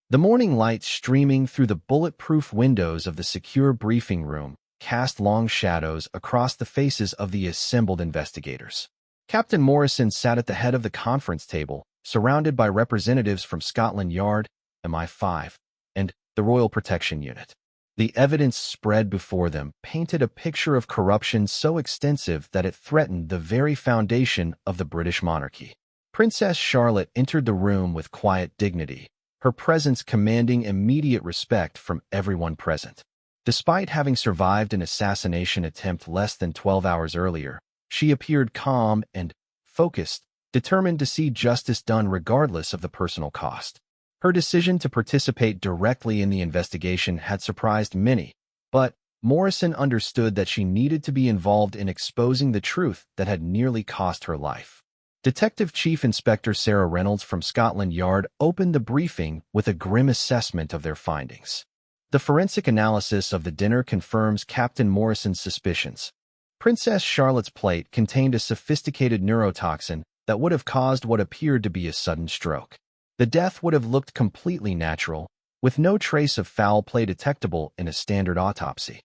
The morning light streaming through the bulletproof windows of the secure briefing room cast long shadows across the faces of the assembled investigators. Captain Morrison sat at the head of the conference table, surrounded by representatives from Scotland Yard, MI5, and the Royal Protection Unit. The evidence spread before them painted a picture of corruption so extensive that it threatened the very foundation of the British monarchy. Princess Charlotte entered the room with quiet dignity, her presence commanding immediate respect from everyone present. Despite having survived an assassination attempt less than 12 hours earlier, she appeared calm and focused, determined to see justice done regardless of the personal cost. Her decision to participate directly in the investigation had surprised many, but Morrison understood that she needed to be involved in exposing the truth that had nearly cost her life. Detective Chief Inspector Sarah Reynolds from Scotland Yard opened the briefing with a grim assessment of their findings. The forensic analysis of the dinner confirms Captain Morrison's suspicions. Princess Charlotte's plate contained a sophisticated neurotoxin that would have caused what appeared to be a sudden stroke. The death would have looked completely natural, with no trace of foul play detectable in a standard autopsy.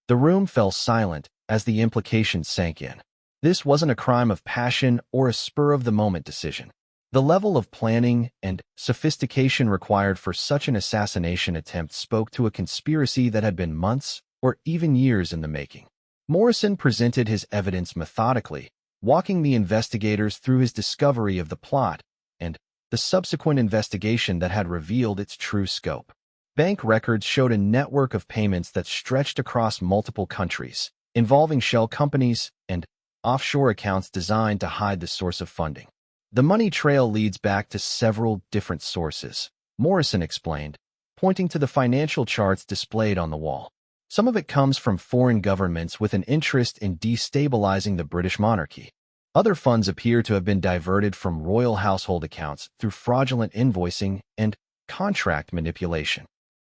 The room fell silent as the implications sank in. This wasn't a crime of passion or a spur-of-the-moment decision. The level of planning and sophistication required for such an assassination attempt spoke to a conspiracy that had been months or even years in the making. Morrison presented his evidence methodically, walking the investigators through his discovery of the plot and the subsequent investigation that had revealed its true scope. Bank records showed a network of payments that stretched across multiple countries, involving shell companies and offshore accounts designed to hide the source of funding. The money trail leads back to several different sources, Morrison explained, pointing to the financial charts displayed on the wall. Some of it comes from foreign governments with an interest in destabilizing the British monarchy. Other funds appear to have been diverted from royal household accounts through fraudulent invoicing and contract manipulation.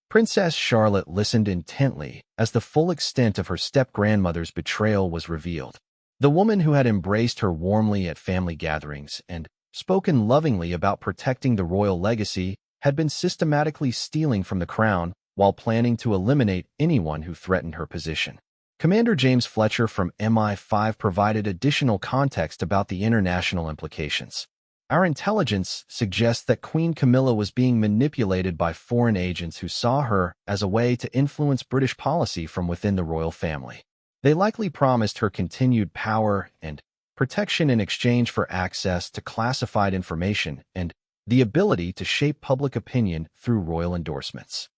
Princess Charlotte listened intently as the full extent of her step-grandmother's betrayal was revealed. The woman who had embraced her warmly at family gatherings and spoken lovingly about protecting the royal legacy had been systematically stealing from the crown while planning to eliminate anyone who threatened her position. Commander James Fletcher from MI5 provided additional context about the international implications. Our intelligence suggests that Queen Camilla was being manipulated by foreign agents who saw her as a way to influence British policy from within the royal family. They likely promised her continued power and protection in exchange for access to classified information and the ability to shape public opinion through royal endorsements.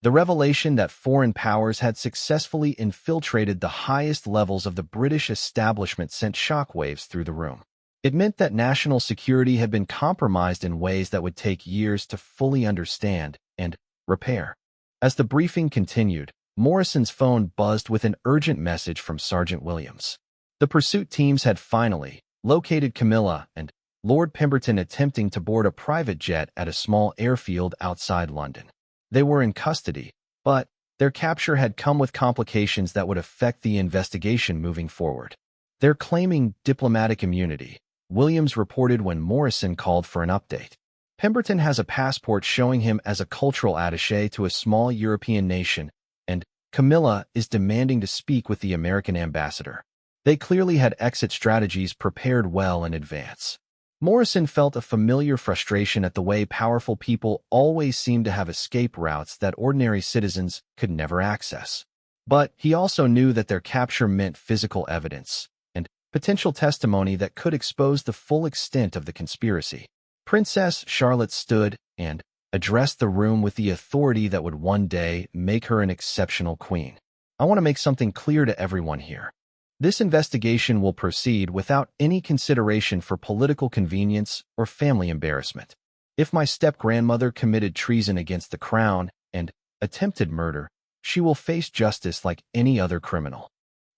The revelation that foreign powers had successfully infiltrated the highest levels of the British establishment sent shockwaves through the room. It meant that national security had been compromised in ways that would take years to fully understand and repair. As the briefing continued, Morrison's phone buzzed with an urgent message from Sergeant Williams. The pursuit teams had finally located Camilla and Lord Pemberton attempting to board a private jet at a small airfield outside London. They were in custody, but their capture had come with complications that would affect the investigation moving forward. They're claiming diplomatic immunity, Williams reported when Morrison called for an update. Pemberton has a passport showing him as a cultural attaché to a small European nation, and Camilla is demanding to speak with the American ambassador. They clearly had exit strategies prepared well in advance. Morrison felt a familiar frustration at the way powerful people always seem to have escape routes that ordinary citizens could never access. But he also knew that their capture meant physical evidence and potential testimony that could expose the full extent of the conspiracy. Princess Charlotte stood and addressed the room with the authority that would one day make her an exceptional queen. I want to make something clear to everyone here. This investigation will proceed without any consideration for political convenience or family embarrassment. If my step-grandmother committed treason against the crown and attempted murder, she will face justice like any other criminal.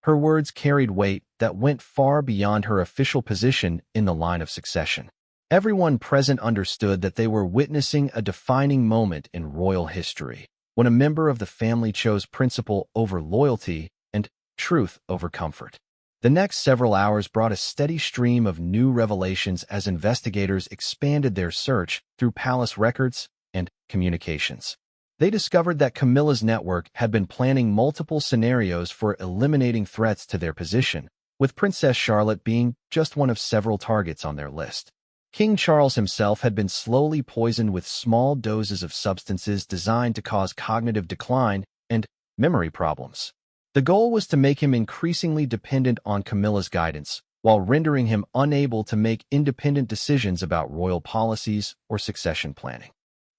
Her words carried weight that went far beyond her official position in the line of succession. Everyone present understood that they were witnessing a defining moment in royal history, when a member of the family chose principle over loyalty and truth over comfort. The next several hours brought a steady stream of new revelations as investigators expanded their search through palace records and communications. They discovered that Camilla's network had been planning multiple scenarios for eliminating threats to their position, with Princess Charlotte being just one of several targets on their list. King Charles himself had been slowly poisoned with small doses of substances designed to cause cognitive decline and memory problems. The goal was to make him increasingly dependent on Camilla's guidance, while rendering him unable to make independent decisions about royal policies or succession planning.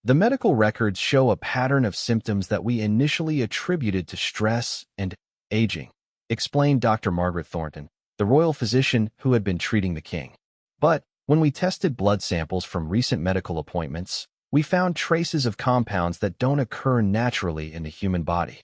The medical records show a pattern of symptoms that we initially attributed to stress and aging, explained Dr. Margaret Thornton, the royal physician who had been treating the king. But when we tested blood samples from recent medical appointments, we found traces of compounds that don't occur naturally in the human body.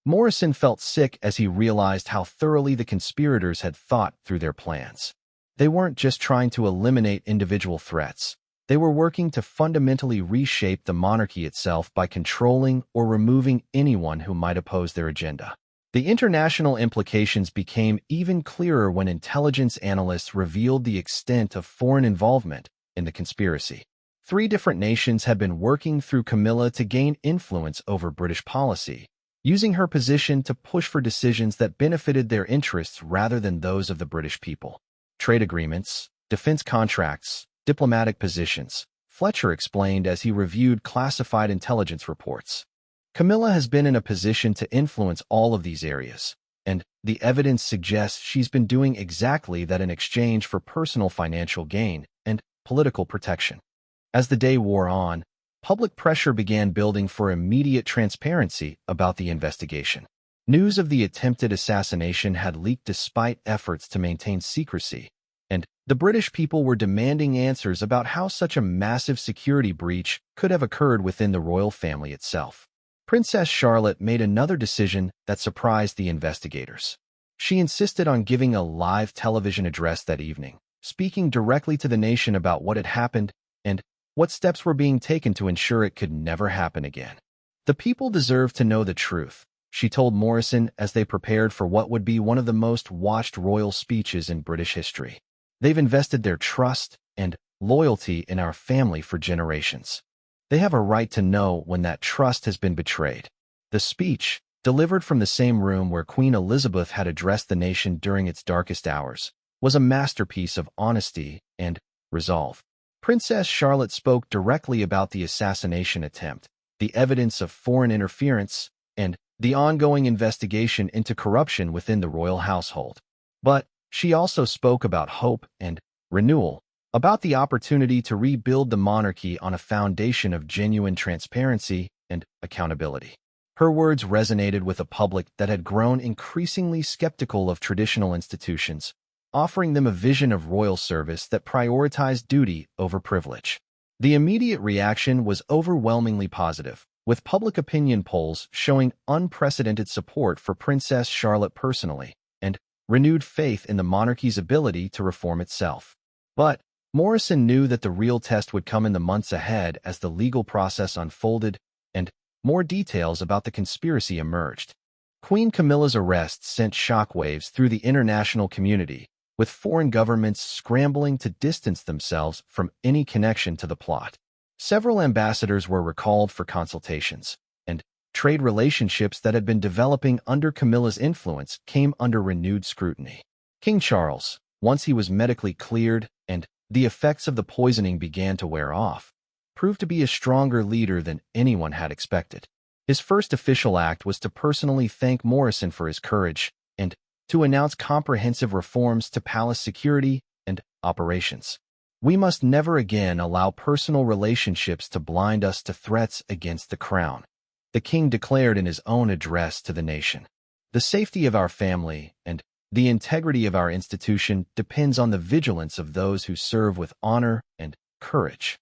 Morrison felt sick as he realized how thoroughly the conspirators had thought through their plans. They weren't just trying to eliminate individual threats. They were working to fundamentally reshape the monarchy itself by controlling or removing anyone who might oppose their agenda. The international implications became even clearer when intelligence analysts revealed the extent of foreign involvement in the conspiracy. 3 different nations had been working through Camilla to gain influence over British policy, using her position to push for decisions that benefited their interests rather than those of the British people. Trade agreements, defense contracts, diplomatic positions, Fletcher explained as he reviewed classified intelligence reports. Camilla has been in a position to influence all of these areas, and the evidence suggests she's been doing exactly that in exchange for personal financial gain and political protection. As the day wore on, public pressure began building for immediate transparency about the investigation. News of the attempted assassination had leaked despite efforts to maintain secrecy, and the British people were demanding answers about how such a massive security breach could have occurred within the royal family itself. Princess Charlotte made another decision that surprised the investigators. She insisted on giving a live television address that evening, speaking directly to the nation about what had happened and what steps were being taken to ensure it could never happen again. The people deserve to know the truth, she told Morrison as they prepared for what would be one of the most watched royal speeches in British history. They've invested their trust and loyalty in our family for generations. They have a right to know when that trust has been betrayed. The speech, delivered from the same room where Queen Elizabeth had addressed the nation during its darkest hours, was a masterpiece of honesty and resolve. Princess Charlotte spoke directly about the assassination attempt, the evidence of foreign interference, and the ongoing investigation into corruption within the royal household. But she also spoke about hope and renewal, about the opportunity to rebuild the monarchy on a foundation of genuine transparency and accountability. Her words resonated with a public that had grown increasingly skeptical of traditional institutions, offering them a vision of royal service that prioritized duty over privilege. The immediate reaction was overwhelmingly positive, with public opinion polls showing unprecedented support for Princess Charlotte personally and renewed faith in the monarchy's ability to reform itself. But Morrison knew that the real test would come in the months ahead as the legal process unfolded and more details about the conspiracy emerged. Queen Camilla's arrest sent shockwaves through the international community, with foreign governments scrambling to distance themselves from any connection to the plot. Several ambassadors were recalled for consultations, and trade relationships that had been developing under Camilla's influence came under renewed scrutiny. King Charles, once he was medically cleared and the effects of the poisoning began to wear off, proved to be a stronger leader than anyone had expected. His first official act was to personally thank Morrison for his courage and to announce comprehensive reforms to palace security and operations. We must never again allow personal relationships to blind us to threats against the crown, the king declared in his own address to the nation. The safety of our family and the integrity of our institution depends on the vigilance of those who serve with honor and courage.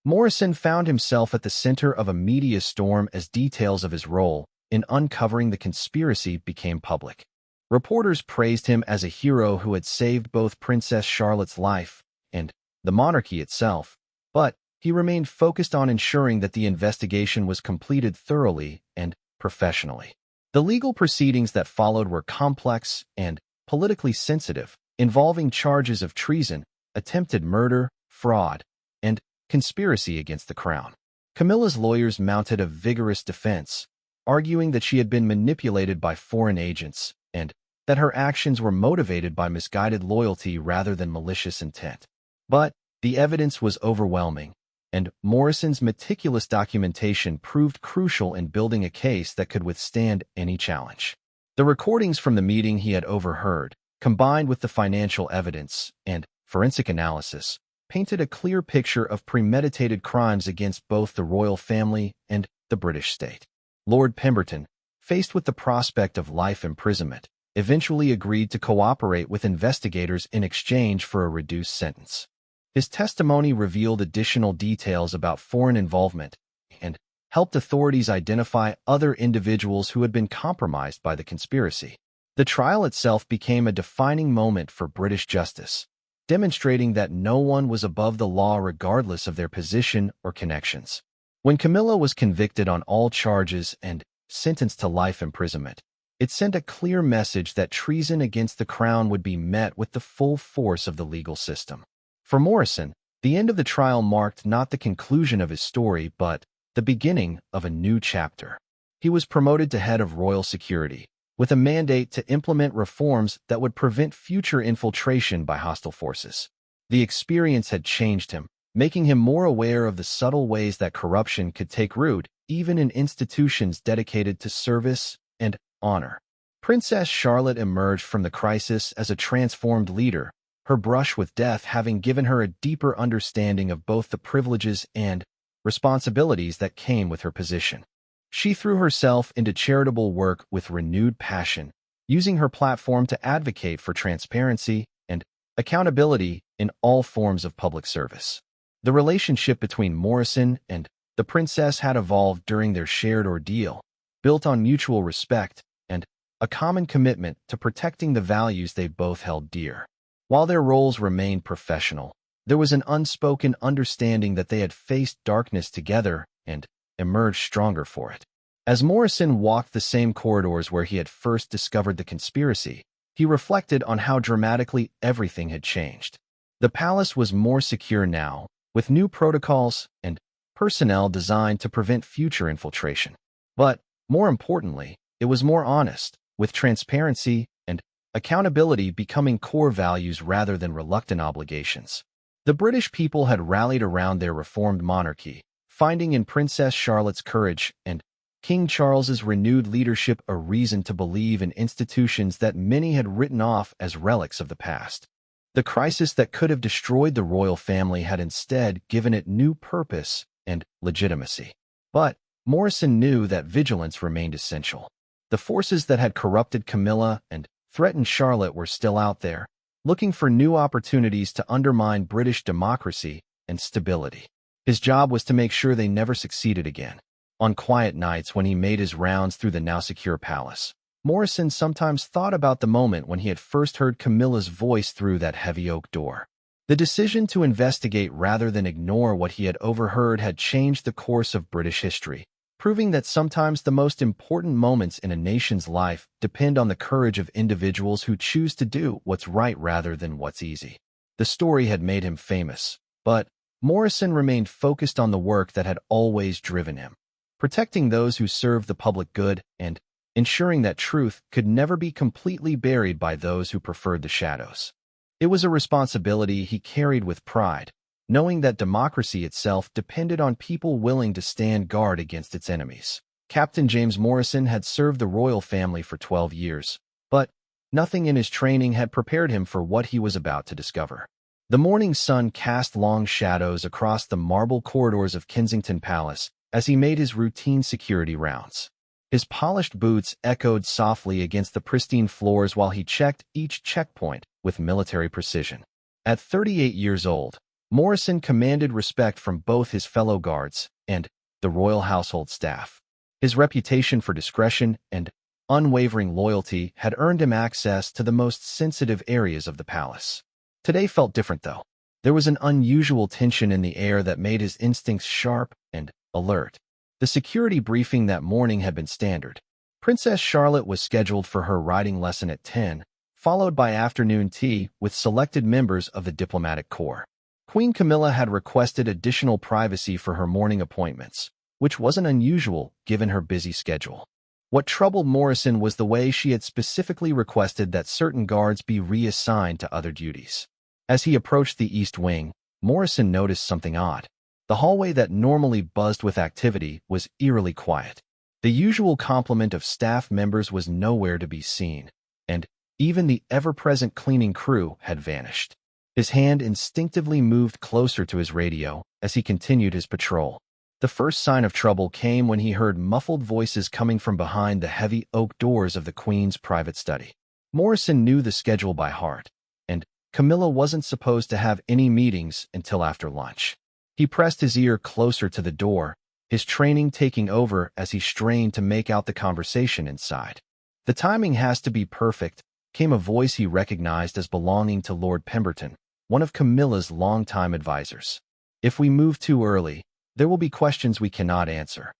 Morrison found himself at the center of a media storm as details of his role in uncovering the conspiracy became public. Reporters praised him as a hero who had saved both Princess Charlotte's life and the monarchy itself, but he remained focused on ensuring that the investigation was completed thoroughly and professionally. The legal proceedings that followed were complex and politically sensitive, involving charges of treason, attempted murder, fraud, and conspiracy against the crown. Camilla's lawyers mounted a vigorous defense, arguing that she had been manipulated by foreign agents and that her actions were motivated by misguided loyalty rather than malicious intent. But the evidence was overwhelming, and Morrison's meticulous documentation proved crucial in building a case that could withstand any challenge. The recordings from the meeting he had overheard, combined with the financial evidence and forensic analysis, painted a clear picture of premeditated crimes against both the royal family and the British state. Lord Pemberton, faced with the prospect of life imprisonment, eventually agreed to cooperate with investigators in exchange for a reduced sentence. His testimony revealed additional details about foreign involvement and helped authorities identify other individuals who had been compromised by the conspiracy. The trial itself became a defining moment for British justice, demonstrating that no one was above the law regardless of their position or connections. When Camilla was convicted on all charges and sentenced to life imprisonment, it sent a clear message that treason against the crown would be met with the full force of the legal system. For Morrison, the end of the trial marked not the conclusion of his story, but the beginning of a new chapter. He was promoted to head of royal security, with a mandate to implement reforms that would prevent future infiltration by hostile forces. The experience had changed him, making him more aware of the subtle ways that corruption could take root, even in institutions dedicated to service and honor. Princess Charlotte emerged from the crisis as a transformed leader, her brush with death having given her a deeper understanding of both the privileges and responsibilities that came with her position. She threw herself into charitable work with renewed passion, using her platform to advocate for transparency and accountability in all forms of public service. The relationship between Morrison and the princess had evolved during their shared ordeal, built on mutual respect and a common commitment to protecting the values they both held dear. While their roles remained professional, there was an unspoken understanding that they had faced darkness together and emerged stronger for it. As Morrison walked the same corridors where he had first discovered the conspiracy, he reflected on how dramatically everything had changed. The palace was more secure now, with new protocols and personnel designed to prevent future infiltration. But, more importantly, it was more honest, with transparency and accountability becoming core values rather than reluctant obligations. The British people had rallied around their reformed monarchy, finding in Princess Charlotte's courage and King Charles's renewed leadership a reason to believe in institutions that many had written off as relics of the past. The crisis that could have destroyed the royal family had instead given it new purpose and legitimacy. But Morrison knew that vigilance remained essential. The forces that had corrupted Camilla and threatened Charlotte were still out there, looking for new opportunities to undermine British democracy and stability. His job was to make sure they never succeeded again. On quiet nights when he made his rounds through the now secure palace, Morrison sometimes thought about the moment when he had first heard Camilla's voice through that heavy oak door. The decision to investigate rather than ignore what he had overheard had changed the course of British history, proving that sometimes the most important moments in a nation's life depend on the courage of individuals who choose to do what's right rather than what's easy. The story had made him famous, but Morrison remained focused on the work that had always driven him, protecting those who served the public good and ensuring that truth could never be completely buried by those who preferred the shadows. It was a responsibility he carried with pride, knowing that democracy itself depended on people willing to stand guard against its enemies. Captain James Morrison had served the royal family for 12 years, but nothing in his training had prepared him for what he was about to discover. The morning sun cast long shadows across the marble corridors of Kensington Palace as he made his routine security rounds. His polished boots echoed softly against the pristine floors while he checked each checkpoint with military precision. At 38 years old, Morrison commanded respect from both his fellow guards and the royal household staff. His reputation for discretion and unwavering loyalty had earned him access to the most sensitive areas of the palace. Today felt different, though. There was an unusual tension in the air that made his instincts sharp and alert. The security briefing that morning had been standard. Princess Charlotte was scheduled for her riding lesson at 10, followed by afternoon tea with selected members of the diplomatic corps. Queen Camilla had requested additional privacy for her morning appointments, which wasn't unusual given her busy schedule. What troubled Morrison was the way she had specifically requested that certain guards be reassigned to other duties. As he approached the East Wing, Morrison noticed something odd. The hallway that normally buzzed with activity was eerily quiet. The usual complement of staff members was nowhere to be seen, and even the ever-present cleaning crew had vanished. His hand instinctively moved closer to his radio as he continued his patrol. The first sign of trouble came when he heard muffled voices coming from behind the heavy oak doors of the Queen's private study. Morrison knew the schedule by heart, and Camilla wasn't supposed to have any meetings until after lunch. He pressed his ear closer to the door, his training taking over as he strained to make out the conversation inside. "The timing has to be perfect," came a voice he recognized as belonging to Lord Pemberton, one of Camilla's longtime advisors. "If we move too early, there will be questions we cannot answer."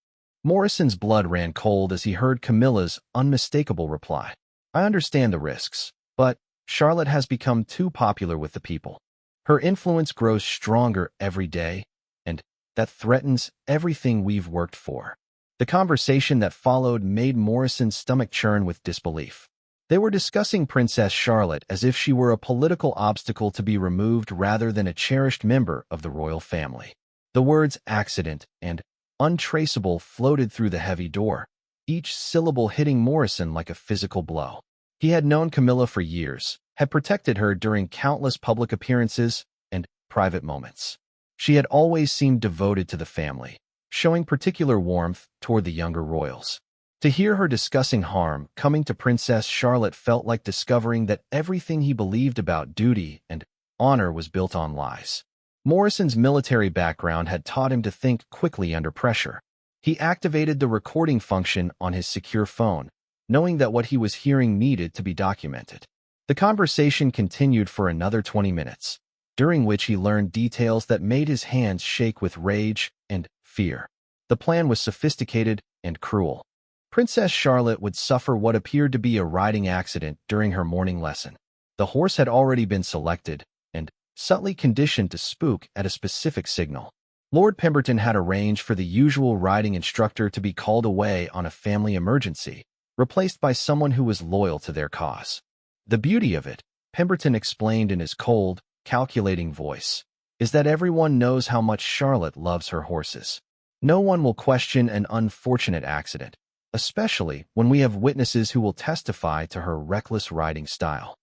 Morrison's blood ran cold as he heard Camilla's unmistakable reply. "I understand the risks, but Charlotte has become too popular with the people. Her influence grows stronger every day, and that threatens everything we've worked for." The conversation that followed made Morrison's stomach churn with disbelief. They were discussing Princess Charlotte as if she were a political obstacle to be removed rather than a cherished member of the royal family. The words accident and untraceable floated through the heavy door, each syllable hitting Morrison like a physical blow. He had known Camilla for years, had protected her during countless public appearances and private moments. She had always seemed devoted to the family, showing particular warmth toward the younger royals. To hear her discussing harm coming to Princess Charlotte felt like discovering that everything he believed about duty and honor was built on lies. Morrison's military background had taught him to think quickly under pressure. He activated the recording function on his secure phone, knowing that what he was hearing needed to be documented. The conversation continued for another 20 minutes, during which he learned details that made his hands shake with rage and fear. The plan was sophisticated and cruel. Princess Charlotte would suffer what appeared to be a riding accident during her morning lesson. The horse had already been selected and subtly conditioned to spook at a specific signal. Lord Pemberton had arranged for the usual riding instructor to be called away on a family emergency, replaced by someone who was loyal to their cause. "The beauty of it," Pemberton explained in his cold, calculating voice, "is that everyone knows how much Charlotte loves her horses. No one will question an unfortunate accident, especially when we have witnesses who will testify to her reckless riding style."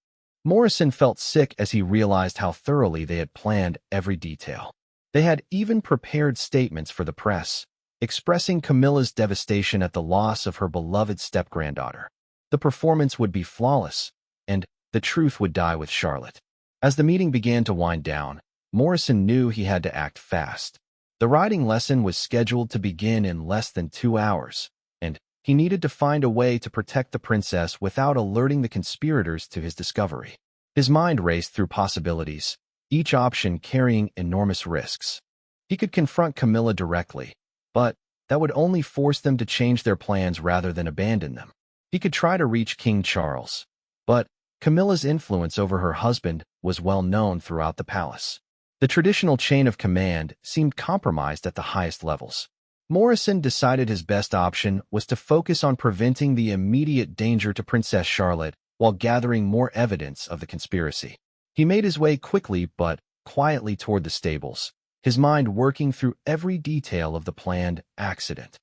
Morrison felt sick as he realized how thoroughly they had planned every detail. They had even prepared statements for the press, expressing Camilla's devastation at the loss of her beloved step-granddaughter. The performance would be flawless, and the truth would die with Charlotte. As the meeting began to wind down, Morrison knew he had to act fast. The riding lesson was scheduled to begin in less than 2 hours, and he needed to find a way to protect the princess without alerting the conspirators to his discovery. His mind raced through possibilities, each option carrying enormous risks. He could confront Camilla directly, but that would only force them to change their plans rather than abandon them. He could try to reach King Charles, but Camilla's influence over her husband was well known throughout the palace. The traditional chain of command seemed compromised at the highest levels. Morrison decided his best option was to focus on preventing the immediate danger to Princess Charlotte while gathering more evidence of the conspiracy. He made his way quickly but quietly toward the stables, his mind working through every detail of the planned accident.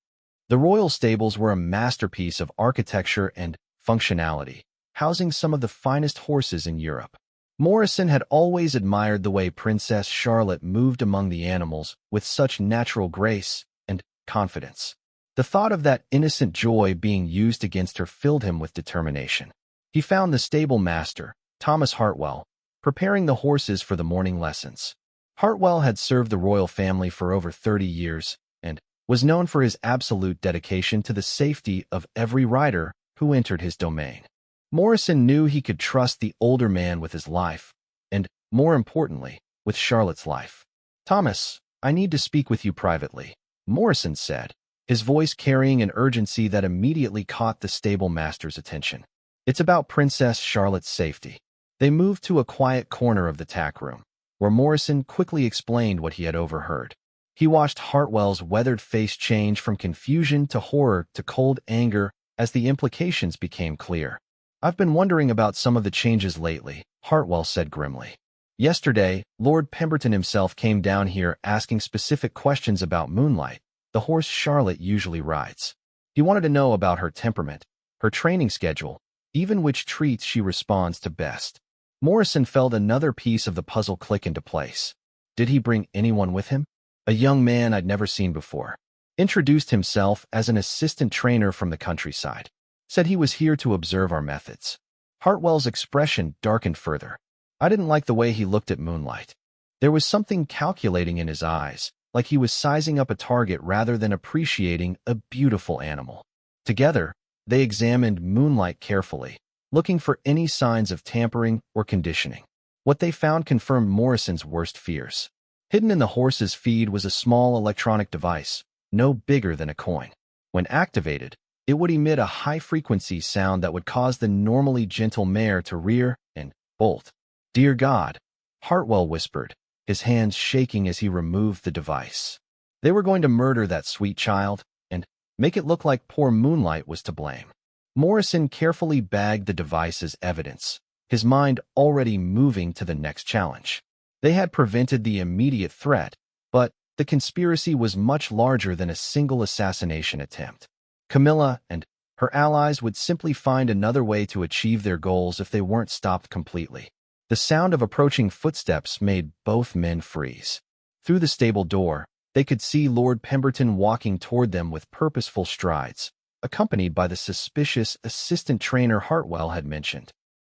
The royal stables were a masterpiece of architecture and functionality, housing some of the finest horses in Europe. Morrison had always admired the way Princess Charlotte moved among the animals with such natural grace and confidence. The thought of that innocent joy being used against her filled him with determination. He found the stable master, Thomas Hartwell, preparing the horses for the morning lessons. Hartwell had served the royal family for over 30 years and was known for his absolute dedication to the safety of every rider who entered his domain. Morrison knew he could trust the older man with his life, and, more importantly, with Charlotte's life. "Thomas, I need to speak with you privately," Morrison said, his voice carrying an urgency that immediately caught the stable master's attention. "It's about Princess Charlotte's safety." They moved to a quiet corner of the tack room, where Morrison quickly explained what he had overheard. He watched Hartwell's weathered face change from confusion to horror to cold anger as the implications became clear. "I've been wondering about some of the changes lately," Hartwell said grimly. "Yesterday, Lord Pemberton himself came down here asking specific questions about Moonlight, the horse Charlotte usually rides. He wanted to know about her temperament, her training schedule, even which treats she responds to best." Morrison felt another piece of the puzzle click into place. Did he bring anyone with him? A young man I'd never seen before. Introduced himself as an assistant trainer from the countryside. Said he was here to observe our methods. Hartwell's expression darkened further. I didn't like the way he looked at Moonlight. There was something calculating in his eyes, like he was sizing up a target rather than appreciating a beautiful animal. Together, they examined Moonlight carefully, looking for any signs of tampering or conditioning. What they found confirmed Morrison's worst fears. Hidden in the horse's feed was a small electronic device, no bigger than a coin. When activated, it would emit a high-frequency sound that would cause the normally gentle mare to rear and bolt. "Dear God," Hartwell whispered, his hands shaking as he removed the device. They were going to murder that sweet child and make it look like poor Moonlight was to blame. Morrison carefully bagged the device as evidence, his mind already moving to the next challenge. They had prevented the immediate threat, but the conspiracy was much larger than a single assassination attempt. Camilla and her allies would simply find another way to achieve their goals if they weren't stopped completely. The sound of approaching footsteps made both men freeze. Through the stable door, they could see Lord Pemberton walking toward them with purposeful strides, accompanied by the suspicious assistant trainer Hartwell had mentioned.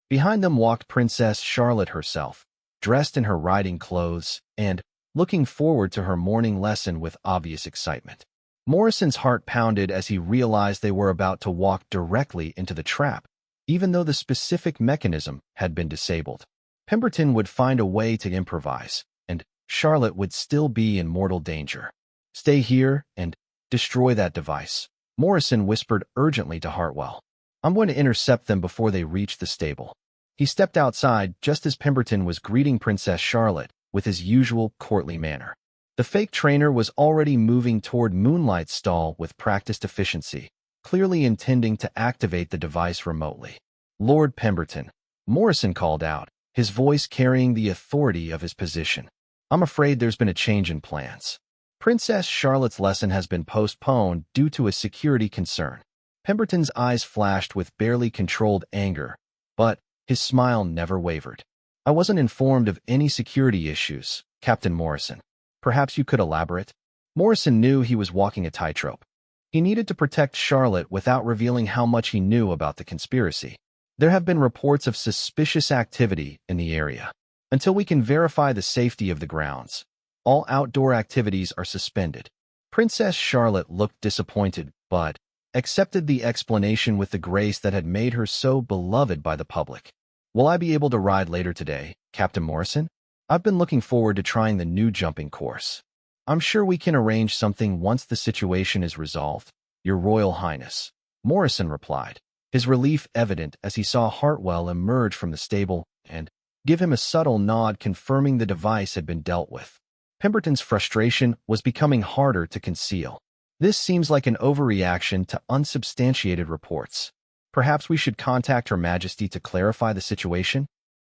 Behind them walked Princess Charlotte herself, dressed in her riding clothes and looking forward to her morning lesson with obvious excitement. Morrison's heart pounded as he realized they were about to walk directly into the trap, even though the specific mechanism had been disabled. Pemberton would find a way to improvise, and Charlotte would still be in mortal danger. "Stay here and destroy that device," Morrison whispered urgently to Hartwell. "I'm going to intercept them before they reach the stable." He stepped outside just as Pemberton was greeting Princess Charlotte with his usual courtly manner. The fake trainer was already moving toward Moonlight's stall with practiced efficiency, clearly intending to activate the device remotely. "Lord Pemberton," Morrison called out, his voice carrying the authority of his position. "I'm afraid there's been a change in plans. Princess Charlotte's lesson has been postponed due to a security concern." Pemberton's eyes flashed with barely controlled anger, but his smile never wavered. "I wasn't informed of any security issues, Captain Morrison. Perhaps you could elaborate?" Morrison knew he was walking a tightrope. He needed to protect Charlotte without revealing how much he knew about the conspiracy. There have been reports of suspicious activity in the area. Until we can verify the safety of the grounds, all outdoor activities are suspended. Princess Charlotte looked disappointed, but accepted the explanation with the grace that had made her so beloved by the public. "Will I be able to ride later today, Captain Morrison? I've been looking forward to trying the new jumping course. I'm sure we can arrange something once the situation is resolved, Your Royal Highness," Morrison replied, his relief evident as he saw Hartwell emerge from the stable and give him a subtle nod confirming the device had been dealt with. Pemberton's frustration was becoming harder to conceal. "This seems like an overreaction to unsubstantiated reports. Perhaps we should contact Her Majesty to clarify the situation?"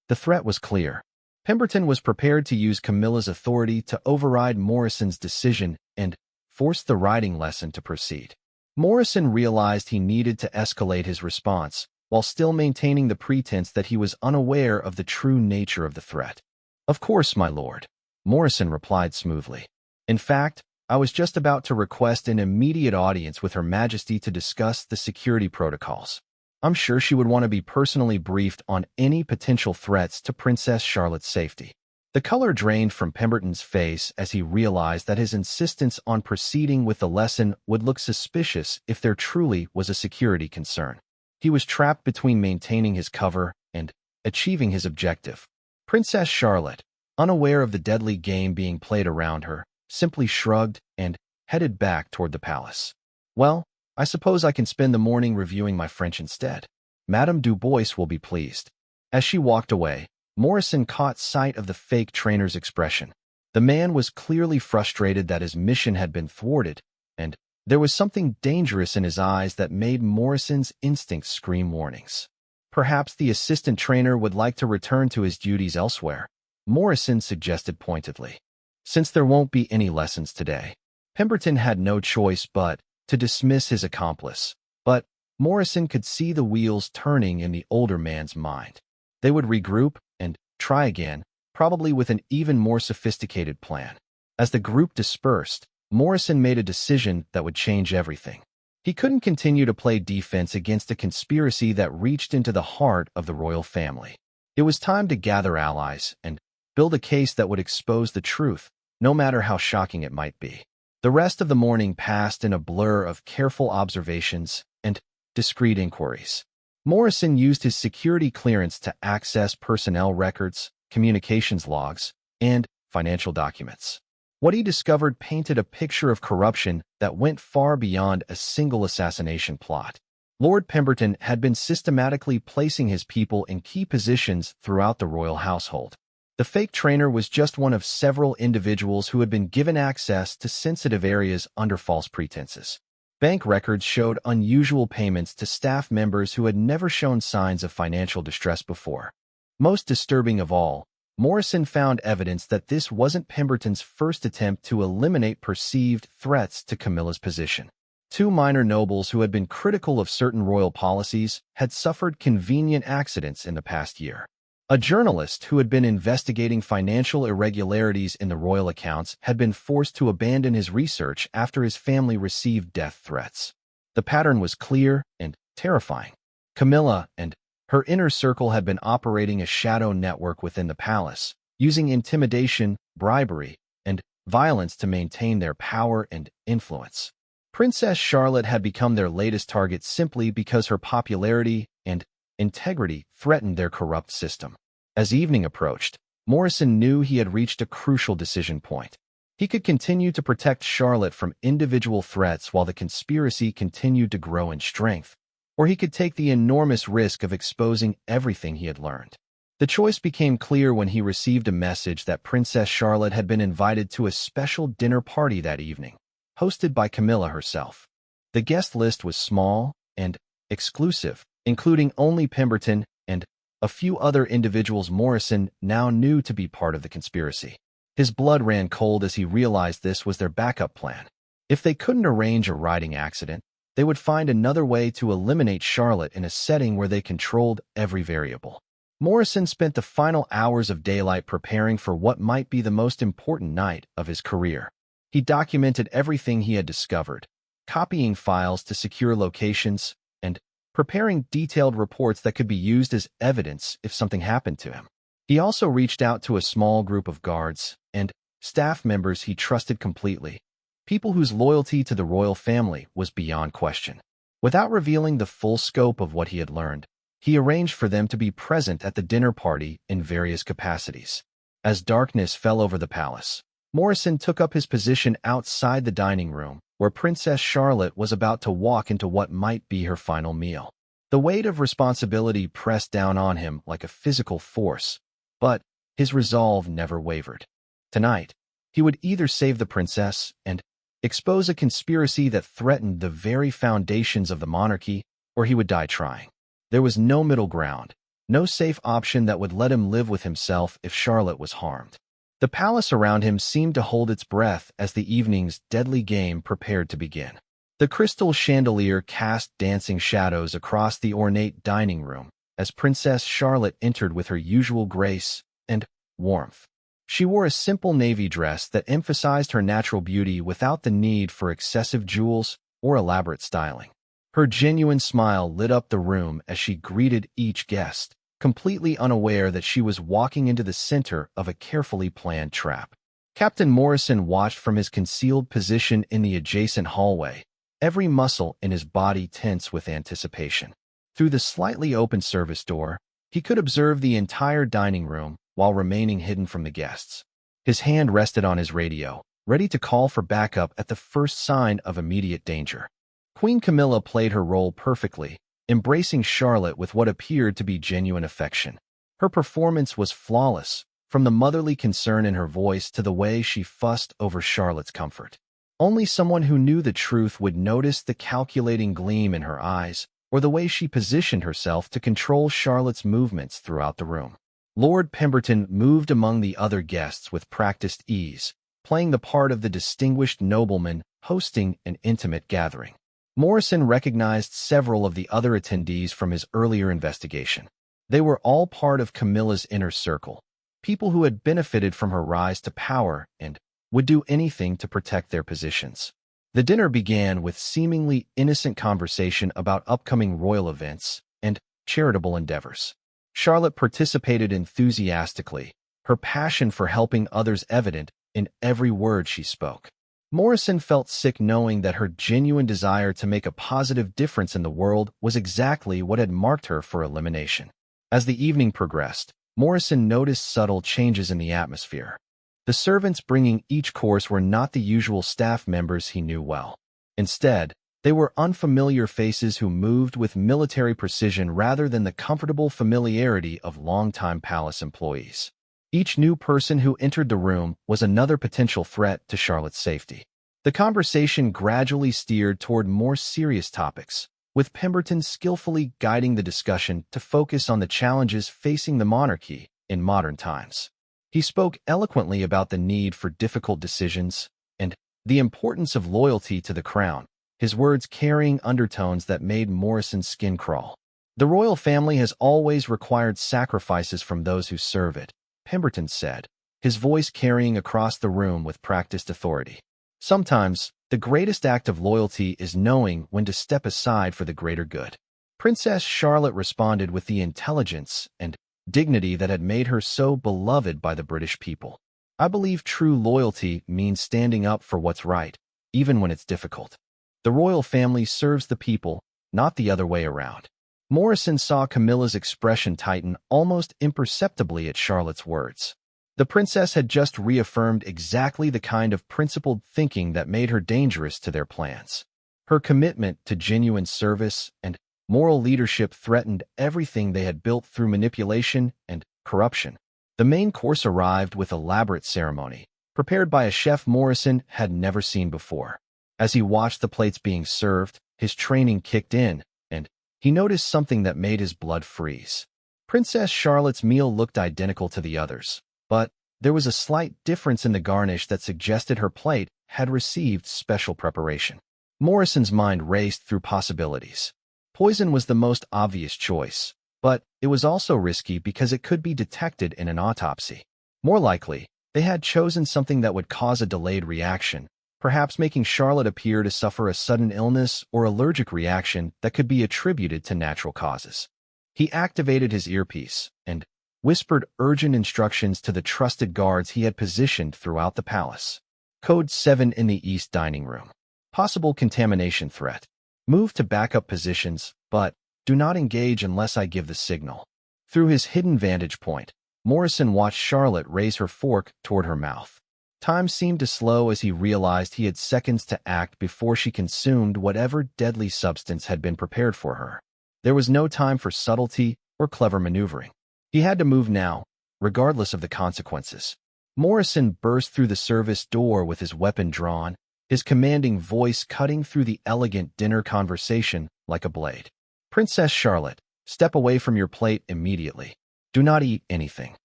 The threat was clear. Pemberton was prepared to use Camilla's authority to override Morrison's decision and force the riding lesson to proceed. Morrison realized he needed to escalate his response while still maintaining the pretense that he was unaware of the true nature of the threat. "Of course, my lord," Morrison replied smoothly. "In fact, I was just about to request an immediate audience with Her Majesty to discuss the security protocols. I'm sure she would want to be personally briefed on any potential threats to Princess Charlotte's safety." The color drained from Pemberton's face as he realized that his insistence on proceeding with the lesson would look suspicious if there truly was a security concern. He was trapped between maintaining his cover and achieving his objective. Princess Charlotte, unaware of the deadly game being played around her, simply shrugged and headed back toward the palace. "Well, I suppose I can spend the morning reviewing my French instead. Madame Du Bois will be pleased." As she walked away, Morrison caught sight of the fake trainer's expression. The man was clearly frustrated that his mission had been thwarted, and there was something dangerous in his eyes that made Morrison's instincts scream warnings. Perhaps the assistant trainer would like to return to his duties elsewhere, Morrison suggested pointedly. Since there won't be any lessons today, Pemberton had no choice but to dismiss his accomplice. But Morrison could see the wheels turning in the older man's mind. They would regroup and try again, probably with an even more sophisticated plan. As the group dispersed, Morrison made a decision that would change everything. He couldn't continue to play defense against a conspiracy that reached into the heart of the royal family. It was time to gather allies and build a case that would expose the truth, no matter how shocking it might be. The rest of the morning passed in a blur of careful observations and discreet inquiries. Morrison used his security clearance to access personnel records, communications logs, and financial documents. What he discovered painted a picture of corruption that went far beyond a single assassination plot. Lord Pemberton had been systematically placing his people in key positions throughout the royal household. The fake trainer was just one of several individuals who had been given access to sensitive areas under false pretenses. Bank records showed unusual payments to staff members who had never shown signs of financial distress before. Most disturbing of all, Morrison found evidence that this wasn't Pemberton's first attempt to eliminate perceived threats to Camilla's position. Two minor nobles who had been critical of certain royal policies had suffered convenient accidents in the past year. A journalist who had been investigating financial irregularities in the royal accounts had been forced to abandon his research after his family received death threats. The pattern was clear and terrifying. Camilla and her inner circle had been operating a shadow network within the palace, using intimidation, bribery, and violence to maintain their power and influence. Princess Charlotte had become their latest target simply because her popularity and integrity threatened their corrupt system. As evening approached, Morrison knew he had reached a crucial decision point. He could continue to protect Charlotte from individual threats while the conspiracy continued to grow in strength, or he could take the enormous risk of exposing everything he had learned. The choice became clear when he received a message that Princess Charlotte had been invited to a special dinner party that evening, hosted by Camilla herself. The guest list was small and exclusive, including only Pemberton and a few other individuals Morrison now knew to be part of the conspiracy. His blood ran cold as he realized this was their backup plan. If they couldn't arrange a riding accident, they would find another way to eliminate Charlotte in a setting where they controlled every variable. Morrison spent the final hours of daylight preparing for what might be the most important night of his career. He documented everything he had discovered, copying files to secure locations, and preparing detailed reports that could be used as evidence if something happened to him. He also reached out to a small group of guards and staff members he trusted completely, people whose loyalty to the royal family was beyond question. Without revealing the full scope of what he had learned, he arranged for them to be present at the dinner party in various capacities. As darkness fell over the palace, Morrison took up his position outside the dining room, where Princess Charlotte was about to walk into what might be her final meal. The weight of responsibility pressed down on him like a physical force, but his resolve never wavered. Tonight, he would either save the princess and expose a conspiracy that threatened the very foundations of the monarchy, or he would die trying. There was no middle ground, no safe option that would let him live with himself if Charlotte was harmed. The palace around him seemed to hold its breath as the evening's deadly game prepared to begin. The crystal chandelier cast dancing shadows across the ornate dining room as Princess Charlotte entered with her usual grace and warmth. She wore a simple navy dress that emphasized her natural beauty without the need for excessive jewels or elaborate styling. Her genuine smile lit up the room as she greeted each guest, completely unaware that she was walking into the center of a carefully planned trap. Captain Morrison watched from his concealed position in the adjacent hallway, every muscle in his body tense with anticipation. Through the slightly open service door, he could observe the entire dining room while remaining hidden from the guests. His hand rested on his radio, ready to call for backup at the first sign of immediate danger. Queen Camilla played her role perfectly, embracing Charlotte with what appeared to be genuine affection. Her performance was flawless, from the motherly concern in her voice to the way she fussed over Charlotte's comfort. Only someone who knew the truth would notice the calculating gleam in her eyes or the way she positioned herself to control Charlotte's movements throughout the room. Lord Pemberton moved among the other guests with practiced ease, playing the part of the distinguished nobleman hosting an intimate gathering. Morrison recognized several of the other attendees from his earlier investigation. They were all part of Camilla's inner circle, people who had benefited from her rise to power and would do anything to protect their positions. The dinner began with seemingly innocent conversation about upcoming royal events and charitable endeavors. Charlotte participated enthusiastically, her passion for helping others evident in every word she spoke. Morrison felt sick knowing that her genuine desire to make a positive difference in the world was exactly what had marked her for elimination. As the evening progressed, Morrison noticed subtle changes in the atmosphere. The servants bringing each course were not the usual staff members he knew well. Instead, they were unfamiliar faces who moved with military precision rather than the comfortable familiarity of longtime palace employees. Each new person who entered the room was another potential threat to Charlotte's safety. The conversation gradually steered toward more serious topics, with Pemberton skillfully guiding the discussion to focus on the challenges facing the monarchy in modern times. He spoke eloquently about the need for difficult decisions and the importance of loyalty to the crown, his words carrying undertones that made Morrison's skin crawl. The royal family has always required sacrifices from those who serve it, Pemberton said, his voice carrying across the room with practiced authority. Sometimes, the greatest act of loyalty is knowing when to step aside for the greater good. Princess Charlotte responded with the intelligence and dignity that had made her so beloved by the British people. I believe true loyalty means standing up for what's right, even when it's difficult. The royal family serves the people, not the other way around. Morrison saw Camilla's expression tighten almost imperceptibly at Charlotte's words. The princess had just reaffirmed exactly the kind of principled thinking that made her dangerous to their plans. Her commitment to genuine service and moral leadership threatened everything they had built through manipulation and corruption. The main course arrived with elaborate ceremony, prepared by a chef Morrison had never seen before. As he watched the plates being served, his training kicked in, and he noticed something that made his blood freeze. Princess Charlotte's meal looked identical to the others, but there was a slight difference in the garnish that suggested her plate had received special preparation. Morrison's mind raced through possibilities. Poison was the most obvious choice, but it was also risky because it could be detected in an autopsy. More likely, they had chosen something that would cause a delayed reaction, perhaps making Charlotte appear to suffer a sudden illness or allergic reaction that could be attributed to natural causes. He activated his earpiece and whispered urgent instructions to the trusted guards he had positioned throughout the palace. Code 7 in the East Dining Room. Possible contamination threat. Move to backup positions, but do not engage unless I give the signal. Through his hidden vantage point, Morrison watched Charlotte raise her fork toward her mouth. Time seemed to slow as he realized he had seconds to act before she consumed whatever deadly substance had been prepared for her. There was no time for subtlety or clever maneuvering. He had to move now, regardless of the consequences. Morrison burst through the service door with his weapon drawn, his commanding voice cutting through the elegant dinner conversation like a blade. Princess Charlotte, step away from your plate immediately. Do not eat anything.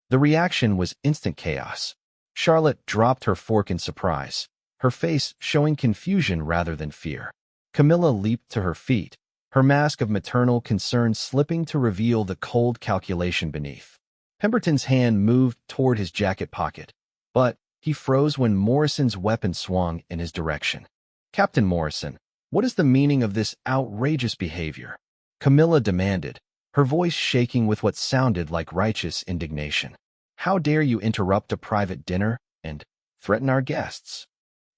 The reaction was instant chaos. Charlotte dropped her fork in surprise, her face showing confusion rather than fear. Camilla leaped to her feet, her mask of maternal concern slipping to reveal the cold calculation beneath. Pemberton's hand moved toward his jacket pocket, but he froze when Morrison's weapon swung in his direction. Captain Morrison, what is the meaning of this outrageous behavior? Camilla demanded, her voice shaking with what sounded like righteous indignation. How dare you interrupt a private dinner and threaten our guests?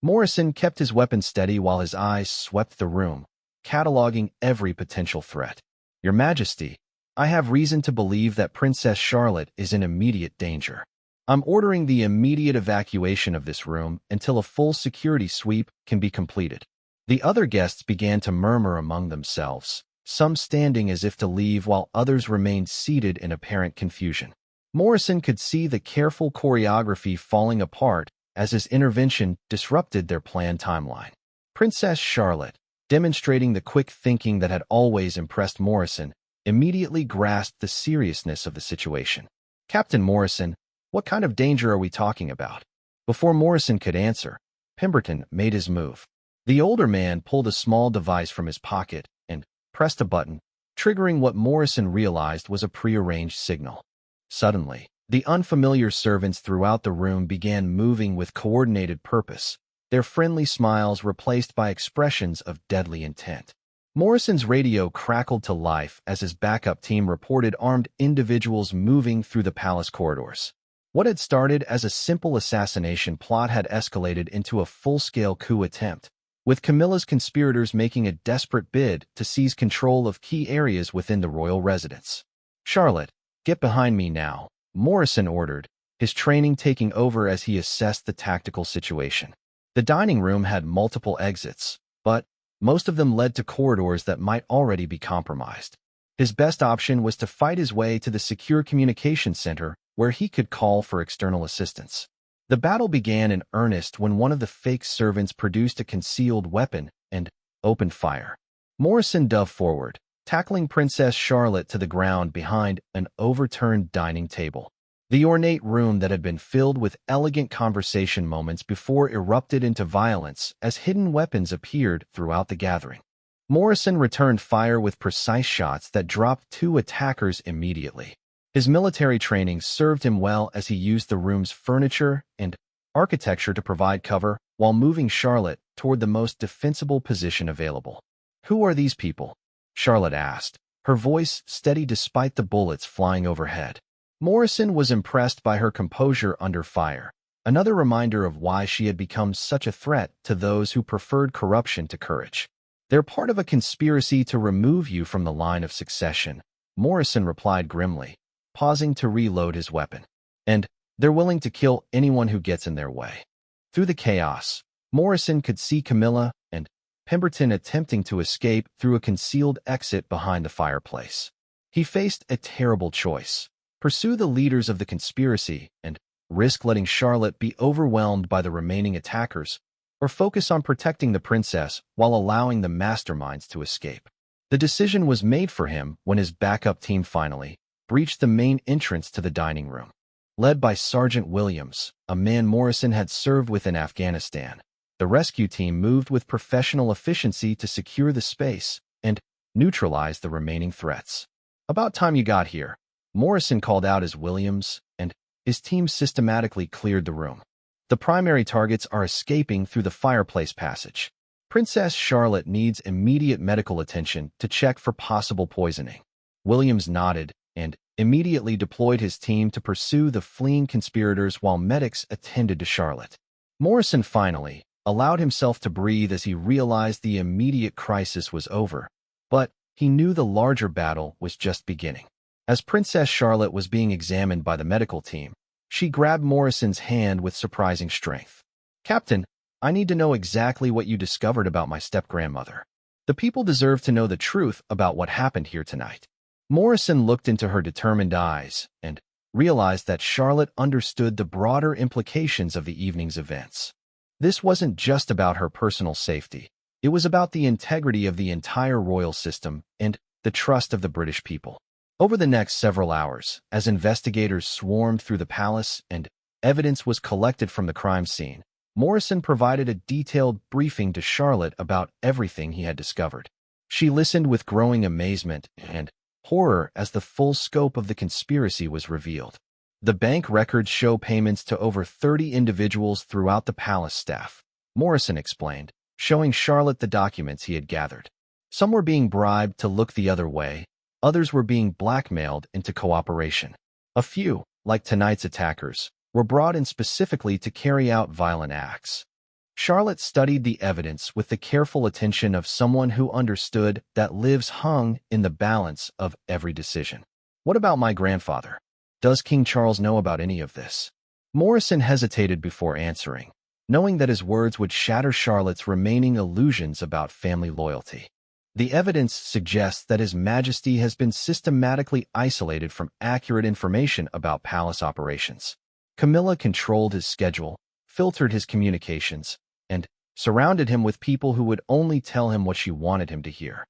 Morrison kept his weapon steady while his eyes swept the room, cataloging every potential threat. Your Majesty, I have reason to believe that Princess Charlotte is in immediate danger. I'm ordering the immediate evacuation of this room until a full security sweep can be completed. The other guests began to murmur among themselves, some standing as if to leave while others remained seated in apparent confusion. Morrison could see the careful choreography falling apart as his intervention disrupted their planned timeline. Princess Charlotte, demonstrating the quick thinking that had always impressed Morrison, immediately grasped the seriousness of the situation. "Captain Morrison, what kind of danger are we talking about?" Before Morrison could answer, Pemberton made his move. The older man pulled a small device from his pocket and pressed a button, triggering what Morrison realized was a prearranged signal. Suddenly, the unfamiliar servants throughout the room began moving with coordinated purpose, their friendly smiles replaced by expressions of deadly intent. Morrison's radio crackled to life as his backup team reported armed individuals moving through the palace corridors. What had started as a simple assassination plot had escalated into a full-scale coup attempt, with Camilla's conspirators making a desperate bid to seize control of key areas within the royal residence. "Charlotte, get behind me now," Morrison ordered, his training taking over as he assessed the tactical situation. The dining room had multiple exits, but most of them led to corridors that might already be compromised. His best option was to fight his way to the secure communications center where he could call for external assistance. The battle began in earnest when one of the fake servants produced a concealed weapon and opened fire. Morrison dove forward, tackling Princess Charlotte to the ground behind an overturned dining table. The ornate room that had been filled with elegant conversation moments before erupted into violence as hidden weapons appeared throughout the gathering. Morrison returned fire with precise shots that dropped two attackers immediately. His military training served him well as he used the room's furniture and architecture to provide cover while moving Charlotte toward the most defensible position available. "Who are these people?" Charlotte asked, her voice steady despite the bullets flying overhead. Morrison was impressed by her composure under fire, another reminder of why she had become such a threat to those who preferred corruption to courage. "They're part of a conspiracy to remove you from the line of succession," Morrison replied grimly, pausing to reload his weapon. "And they're willing to kill anyone who gets in their way." Through the chaos, Morrison could see Camilla and Pemberton attempting to escape through a concealed exit behind the fireplace. He faced a terrible choice: pursue the leaders of the conspiracy and risk letting Charlotte be overwhelmed by the remaining attackers, or focus on protecting the princess while allowing the masterminds to escape. The decision was made for him when his backup team finally breached the main entrance to the dining room. Led by Sergeant Williams, a man Morrison had served with in Afghanistan, the rescue team moved with professional efficiency to secure the space and neutralize the remaining threats. "About time you got here," Morrison called out as Williams and his team systematically cleared the room. "The primary targets are escaping through the fireplace passage. Princess Charlotte needs immediate medical attention to check for possible poisoning." Williams nodded and immediately deployed his team to pursue the fleeing conspirators while medics attended to Charlotte. Morrison finally allowed himself to breathe as he realized the immediate crisis was over, but he knew the larger battle was just beginning. As Princess Charlotte was being examined by the medical team, she grabbed Morrison's hand with surprising strength. "Captain, I need to know exactly what you discovered about my step-grandmother. The people deserve to know the truth about what happened here tonight." Morrison looked into her determined eyes and realized that Charlotte understood the broader implications of the evening's events. This wasn't just about her personal safety. It was about the integrity of the entire royal system and the trust of the British people. Over the next several hours, as investigators swarmed through the palace and evidence was collected from the crime scene, Morrison provided a detailed briefing to Charlotte about everything he had discovered. She listened with growing amazement and horror as the full scope of the conspiracy was revealed. The bank records show payments to over 30 individuals throughout the palace staff, Morrison explained, showing Charlotte the documents he had gathered. Some were being bribed to look the other way, others were being blackmailed into cooperation. A few, like tonight's attackers, were brought in specifically to carry out violent acts. Charlotte studied the evidence with the careful attention of someone who understood that lives hung in the balance of every decision. "What about my grandfather? Does King Charles know about any of this?" Morrison hesitated before answering, knowing that his words would shatter Charlotte's remaining illusions about family loyalty. The evidence suggests that His Majesty has been systematically isolated from accurate information about palace operations. Camilla controlled his schedule, filtered his communications, and surrounded him with people who would only tell him what she wanted him to hear.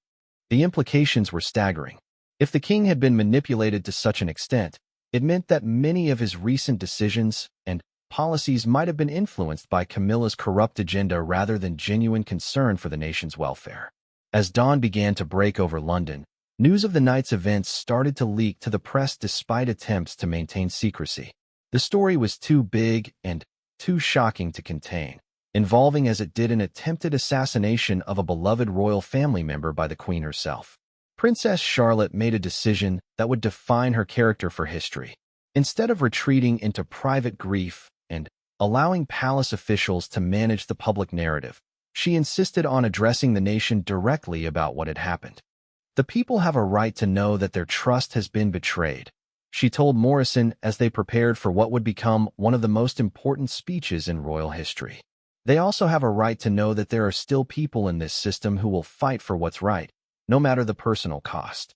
The implications were staggering. If the king had been manipulated to such an extent, it meant that many of his recent decisions and policies might have been influenced by Camilla's corrupt agenda rather than genuine concern for the nation's welfare. As dawn began to break over London, news of the night's events started to leak to the press despite attempts to maintain secrecy. The story was too big and too shocking to contain, involving as it did an attempted assassination of a beloved royal family member by the Queen herself. Princess Charlotte made a decision that would define her character for history. Instead of retreating into private grief and allowing palace officials to manage the public narrative, she insisted on addressing the nation directly about what had happened. The people have a right to know that their trust has been betrayed, she told Morrison as they prepared for what would become one of the most important speeches in royal history. They also have a right to know that there are still people in this system who will fight for what's right, no matter the personal cost.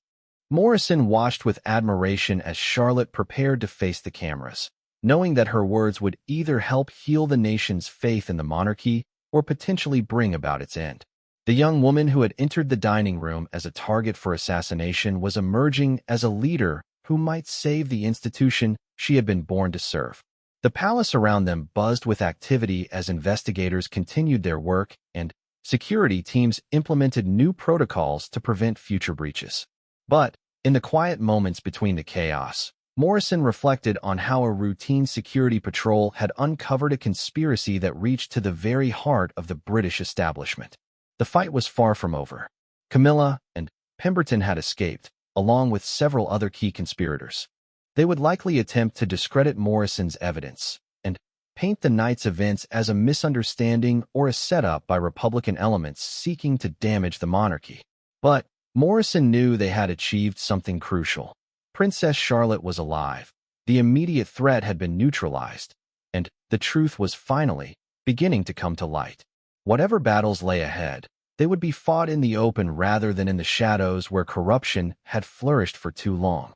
Morrison watched with admiration as Charlotte prepared to face the cameras, knowing that her words would either help heal the nation's faith in the monarchy or potentially bring about its end. The young woman who had entered the dining room as a target for assassination was emerging as a leader who might save the institution she had been born to serve. The palace around them buzzed with activity as investigators continued their work and security teams implemented new protocols to prevent future breaches. But, in the quiet moments between the chaos, Morrison reflected on how a routine security patrol had uncovered a conspiracy that reached to the very heart of the British establishment. The fight was far from over. Camilla and Pemberton had escaped, along with several other key conspirators. They would likely attempt to discredit Morrison's evidence and paint the night's events as a misunderstanding or a setup by Republican elements seeking to damage the monarchy. But Morrison knew they had achieved something crucial. Princess Charlotte was alive. The immediate threat had been neutralized, and the truth was finally beginning to come to light. Whatever battles lay ahead, they would be fought in the open rather than in the shadows where corruption had flourished for too long.